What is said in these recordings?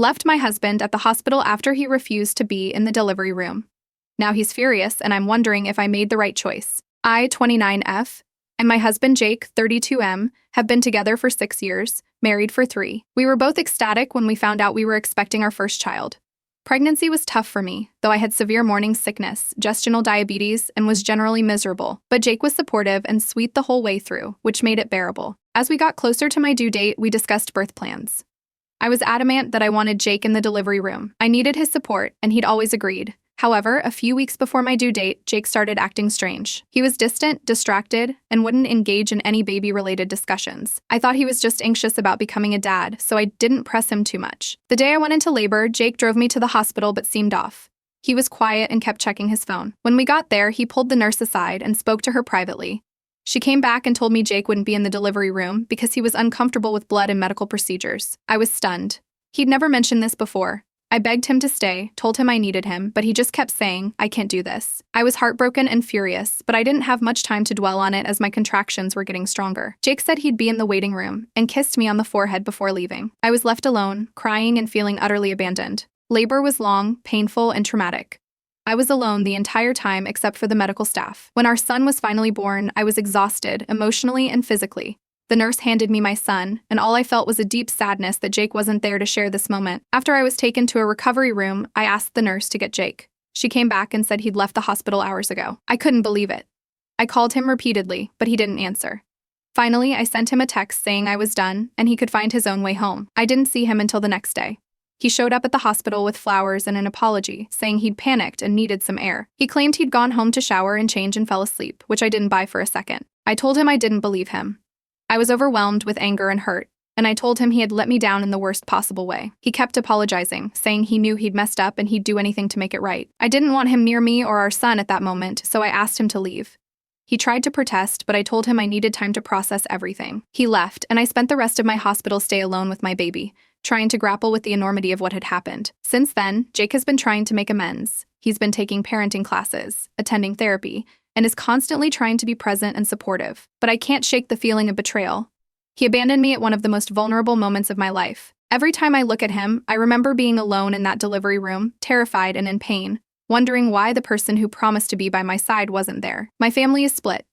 Left my husband at the hospital after he refused to be in the delivery room. Now he's furious, and I'm wondering if I made the right choice. I, 29F, and my husband Jake, 32M, have been together for 6 years, married for 3. We were both ecstatic when we found out we were expecting our first child. Pregnancy was tough for me, though I had severe morning sickness, gestational diabetes, and was generally miserable. But Jake was supportive and sweet the whole way through, which made it bearable. As we got closer to my due date, we discussed birth plans. I was adamant that I wanted Jake in the delivery room. I needed his support, and he'd always agreed. However, a few weeks before my due date, Jake started acting strange. He was distant, distracted, and wouldn't engage in any baby-related discussions. I thought he was just anxious about becoming a dad, so I didn't press him too much. The day I went into labor, Jake drove me to the hospital but seemed off. He was quiet and kept checking his phone. When we got there, he pulled the nurse aside and spoke to her privately. She came back and told me Jake wouldn't be in the delivery room because he was uncomfortable with blood and medical procedures. I was stunned. He'd never mentioned this before. I begged him to stay, told him I needed him, but he just kept saying, "I can't do this." I was heartbroken and furious, but I didn't have much time to dwell on it as my contractions were getting stronger. Jake said he'd be in the waiting room and kissed me on the forehead before leaving. I was left alone, crying and feeling utterly abandoned. Labor was long, painful, and traumatic. I was alone the entire time except for the medical staff. When our son was finally born, I was exhausted, emotionally and physically. The nurse handed me my son, and all I felt was a deep sadness that Jake wasn't there to share this moment. After I was taken to a recovery room, I asked the nurse to get Jake. She came back and said he'd left the hospital hours ago. I couldn't believe it. I called him repeatedly, but he didn't answer. Finally, I sent him a text saying I was done and he could find his own way home. I didn't see him until the next day. He showed up at the hospital with flowers and an apology, saying he'd panicked and needed some air. He claimed he'd gone home to shower and change and fell asleep, which I didn't buy for a second. I told him I didn't believe him. I was overwhelmed with anger and hurt, and I told him he had let me down in the worst possible way. He kept apologizing, saying he knew he'd messed up and he'd do anything to make it right. I didn't want him near me or our son at that moment, so I asked him to leave. He tried to protest, but I told him I needed time to process everything. He left, and I spent the rest of my hospital stay alone with my baby, trying to grapple with the enormity of what had happened. Since then, Jake has been trying to make amends. He's been taking parenting classes, attending therapy, and is constantly trying to be present and supportive. But I can't shake the feeling of betrayal. He abandoned me at one of the most vulnerable moments of my life. Every time I look at him, I remember being alone in that delivery room, terrified and in pain, wondering why the person who promised to be by my side wasn't there. My family is split.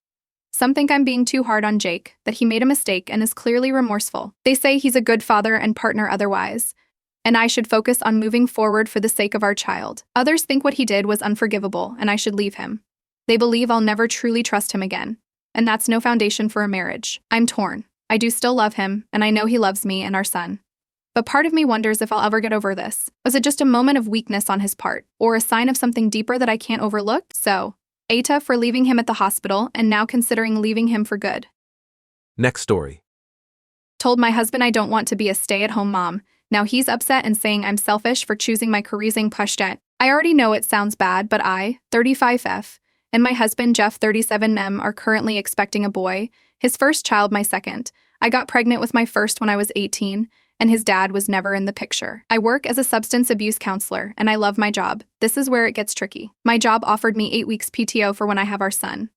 Some think I'm being too hard on Jake, that he made a mistake and is clearly remorseful. They say he's a good father and partner otherwise, and I should focus on moving forward for the sake of our child. Others think what he did was unforgivable and I should leave him. They believe I'll never truly trust him again, and that's no foundation for a marriage. I'm torn. I do still love him, and I know he loves me and our son. But part of me wonders if I'll ever get over this. Was it just a moment of weakness on his part, or a sign of something deeper that I can't overlook? So, Eta for leaving him at the hospital and now considering leaving him for good. Next story. Told my husband I don't want to be a stay-at-home mom. Now he's upset and saying I'm selfish for choosing my careering pushtet. I already know it sounds bad, but I, 35F, and my husband Jeff, 37M, are currently expecting a boy, his first child my second. I got pregnant with my first when I was 18, and his dad was never in the picture. I work as a substance abuse counselor, and I love my job. This is where it gets tricky. My job offered me 8 weeks PTO for when I have our son.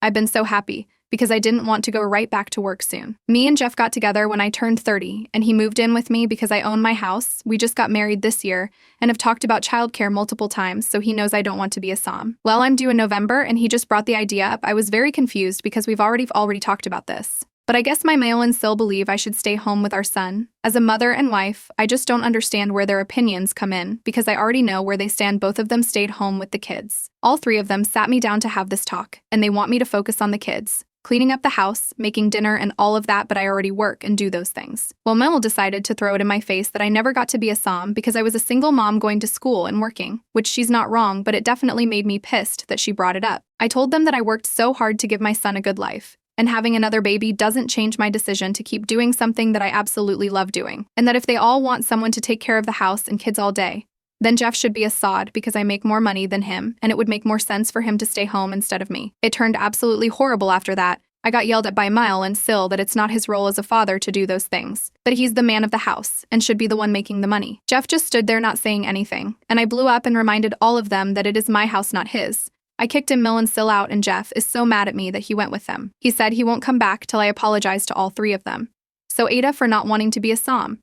I've been so happy, because I didn't want to go right back to work soon. Me and Jeff got together when I turned 30, and he moved in with me because I own my house. We just got married this year, and have talked about childcare multiple times, so he knows I don't want to be a SOM. Well, I'm due in November, and he just brought the idea up. I was very confused because we've already talked about this. But I guess my male and still believe I should stay home with our son. As a mother and wife, I just don't understand where their opinions come in because I already know where they stand. Both of them stayed home with the kids. All 3 of them sat me down to have this talk, and they want me to focus on the kids, cleaning up the house, making dinner, and all of that, but I already work and do those things. Well, Mel decided to throw it in my face that I never got to be a SOM because I was a single mom going to school and working, which she's not wrong, but it definitely made me pissed that she brought it up. I told them that I worked so hard to give my son a good life, and having another baby doesn't change my decision to keep doing something that I absolutely love doing, and that if they all want someone to take care of the house and kids all day, then Jeff should be a sod because I make more money than him, and it would make more sense for him to stay home instead of me. It turned absolutely horrible after that. I got yelled at by Mile and Sil that it's not his role as a father to do those things, that he's the man of the house and should be the one making the money. Jeff just stood there not saying anything, and I blew up and reminded all of them that it is my house, not his. I kicked Mill and Sil out, and Jeff is so mad at me that he went with them. He said he won't come back till I apologize to all 3 of them. So Eta for not wanting to be a SOM.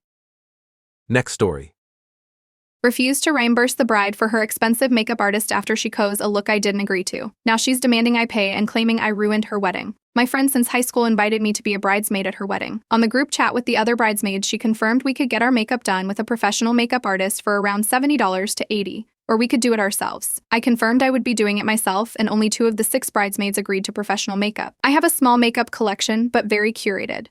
Next story. Refused to reimburse the bride for her expensive makeup artist after she chose a look I didn't agree to. Now she's demanding I pay and claiming I ruined her wedding. My friend since high school invited me to be a bridesmaid at her wedding. On the group chat with the other bridesmaids, she confirmed we could get our makeup done with a professional makeup artist for around $70 to $80, or we could do it ourselves. I confirmed I would be doing it myself, and only 2 of the 6 bridesmaids agreed to professional makeup. I have a small makeup collection, but very curated.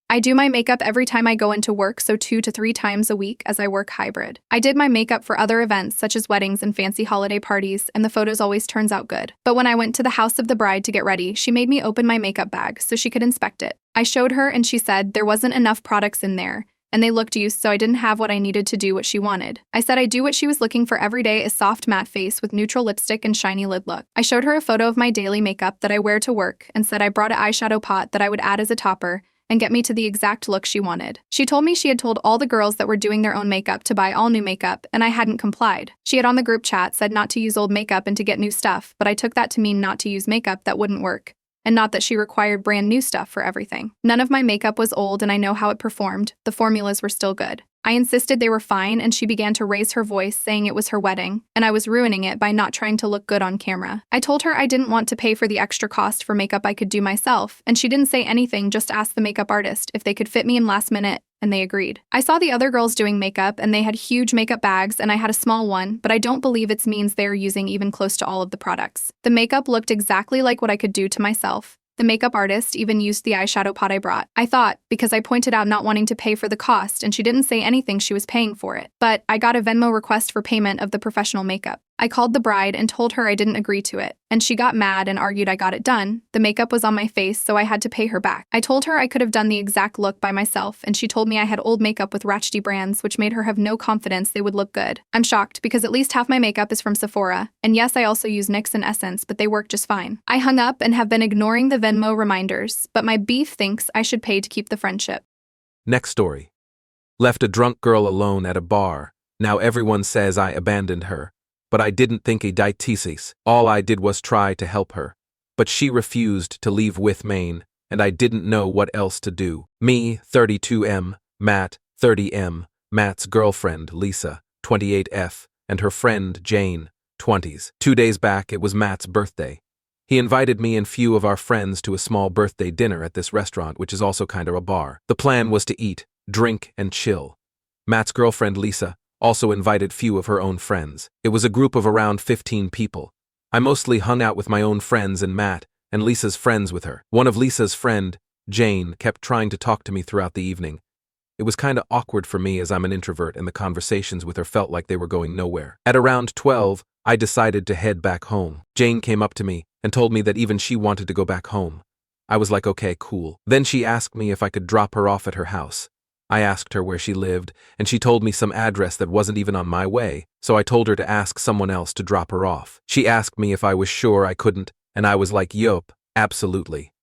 I do my makeup every time I go into work, so 2 to 3 times a week as I work hybrid. I did my makeup for other events such as weddings and fancy holiday parties, and the photos always turns out good. But when I went to the house of the bride to get ready, she made me open my makeup bag so she could inspect it. I showed her and she said there wasn't enough products in there, and they looked used, so I didn't have what I needed to do what she wanted. I said I do what she was looking for every day, a soft matte face with neutral lipstick and shiny lid look. I showed her a photo of my daily makeup that I wear to work and said I brought an eyeshadow pot that I would add as a topper and get me to the exact look she wanted. She told me she had told all the girls that were doing their own makeup to buy all new makeup, and I hadn't complied. She had on the group chat said not to use old makeup and to get new stuff, but I took that to mean not to use makeup that wouldn't work, and not that she required brand new stuff for everything. None of my makeup was old and I know how it performed. The formulas were still good. I insisted they were fine, and she began to raise her voice saying it was her wedding, and I was ruining it by not trying to look good on camera. I told her I didn't want to pay for the extra cost for makeup I could do myself, and she didn't say anything, just asked the makeup artist if they could fit me in last minute, and they agreed. I saw the other girls doing makeup, and they had huge makeup bags, and I had a small one, but I don't believe it means they're using even close to all of the products. The makeup looked exactly like what I could do to myself. The makeup artist even used the eyeshadow pot I brought. I thought, because I pointed out not wanting to pay for the cost, and she didn't say anything, she was paying for it. But I got a Venmo request for payment of the professional makeup. I called the bride and told her I didn't agree to it, and she got mad and argued I got it done. The makeup was on my face, so I had to pay her back. I told her I could have done the exact look by myself, and she told me I had old makeup with ratchetty brands, which made her have no confidence they would look good. I'm shocked because at least half my makeup is from Sephora, and yes, I also use NYX and Essence, but they work just fine. I hung up and have been ignoring the Venmo reminders, but my beef thinks I should pay to keep the friendship. Next story. Left a drunk girl alone at a bar. Now everyone says I abandoned her. But I didn't think a diathesis. All I did was try to help her. But she refused to leave with Maine, and I didn't know what else to do. Me, 32M, Matt, 30M, Matt's girlfriend, Lisa, 28F, and her friend, Jane, 20s. 2 days back, it was Matt's birthday. He invited me and few of our friends to a small birthday dinner at this restaurant, which is also kind of a bar. The plan was to eat, drink, and chill. Matt's girlfriend, Lisa, also invited few of her own friends. It was a group of around 15 people. I mostly hung out with my own friends and Matt, and Lisa's friends with her. One of Lisa's friend, Jane, kept trying to talk to me throughout the evening. It was kinda awkward for me as I'm an introvert, and the conversations with her felt like they were going nowhere. At around 12, I decided to head back home. Jane came up to me and told me that even she wanted to go back home. I was like, okay, cool. Then she asked me if I could drop her off at her house. I asked her where she lived, and she told me some address that wasn't even on my way, so I told her to ask someone else to drop her off. She asked me if I was sure I couldn't, and I was like, yup, absolutely.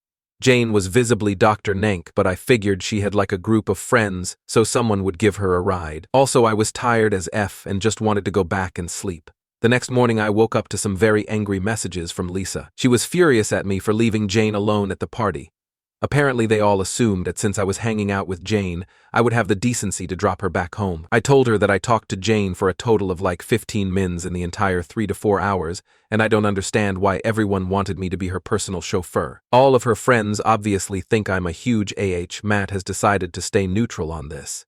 Jane was visibly Dr. Nank, but I figured she had like a group of friends, so someone would give her a ride. Also, I was tired as F and just wanted to go back and sleep. The next morning I woke up to some very angry messages from Lisa. She was furious at me for leaving Jane alone at the party. Apparently they all assumed that since I was hanging out with Jane, I would have the decency to drop her back home. I told her that I talked to Jane for a total of like 15 mins in the entire 3 to 4 hours, and I don't understand why everyone wanted me to be her personal chauffeur. All of her friends obviously think I'm a huge AH. Matt has decided to stay neutral on this.